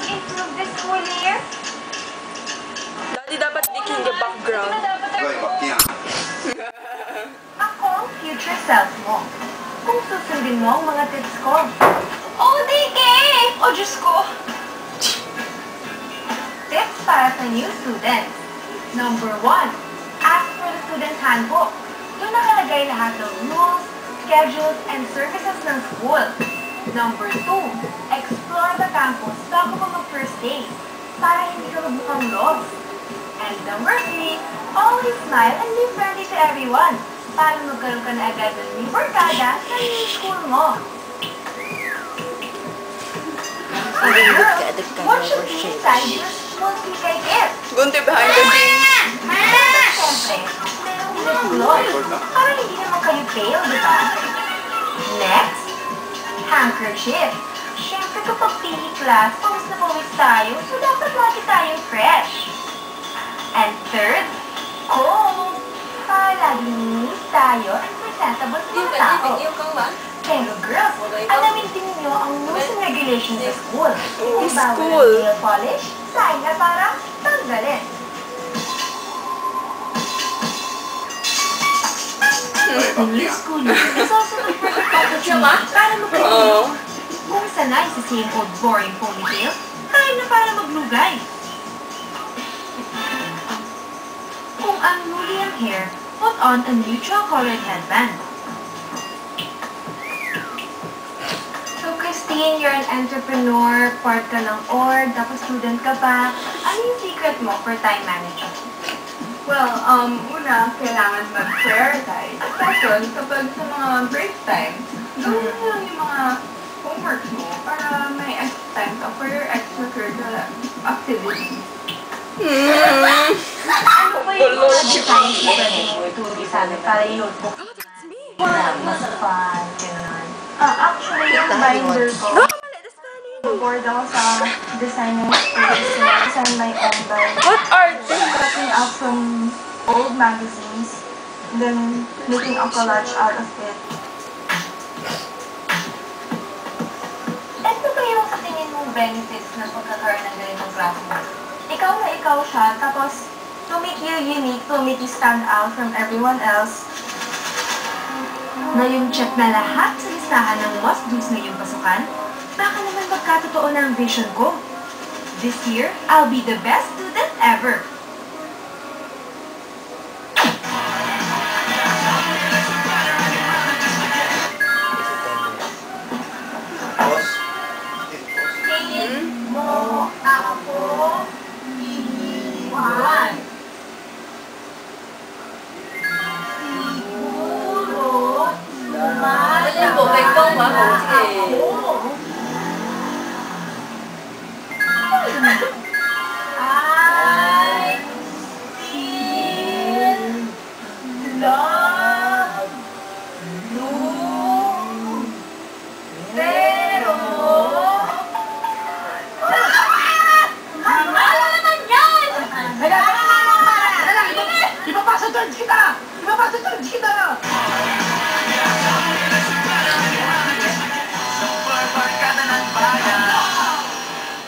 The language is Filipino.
mag-improve this school year? Daddy, dapat diking the background. Ako ang future self mo. Kung susundin mo ang mga tips ko. Oh, Dike! O, Diyos ko! Tips para sa new students. Number 1, ask for the student handbook. Doon nakalagay lahat ng rules, schedules, and services ng school. Number 2, explore the campus bago ka mag-first day para hindi ka magbukang lost. And number 3, always smile and be friendly to everyone para magkaroon ka na agad ng new barkada sa new school mo. Girls, what should be inside your school secret gift? Gunti behind the scenes. Siyempre, merong lip gloss para hindi naman kayo pale, di ba? Next, handkerchief. Siyempre kapag PE class, pawis na pawis tayo, so dapat lagi tayong fresh. And third, comb. Para laging linis tayo and presentable sa mga tao. Pero girls, alamin din niyo ang rules and regulations sa school. Kung bawal ang nail polish, sign na para tanggalin. The new school year is also the perfect opportunity para mag-create. Kung sanay sa same old boring ponytail, kaya na para maglugay. Kung unruly ang hair, put on a neutral colored headband. So Christine, you're an entrepreneur, part ka ng org, tapos student ka pa. Ano yung secret mo for time management? Well, una, kailangan mag-prioritize. Second, kapag sa mga break time, gawin mo lang yung mga homework mo para may extra time ka for your extracurricular activities. Ano ba yung mga designs na pwede mo ituro sa amin para yung notebook? Mas fun, gano'n. Actually, yung binder ko, bored ako sa designing space, so I design my own binder. What are they? Cutting out from old magazines, then making a collage out of it. Ano ba yung sa tingin mong benefits ng pagkakaroon ng ganitong classroom? Ikaw na ikaw siya, tapos to make you unique, to make you stand out from everyone else. Ngayong check na lahat sa listahan ng must-dos ngayong pasukan, baka naman magkatotoo na ang vision ko. This year, I'll be the best student ever. Tingin mo ako iiwan. Siguro I feel love you, pero ano naman yan? Ipapasa George kita! Ipapasa George kita!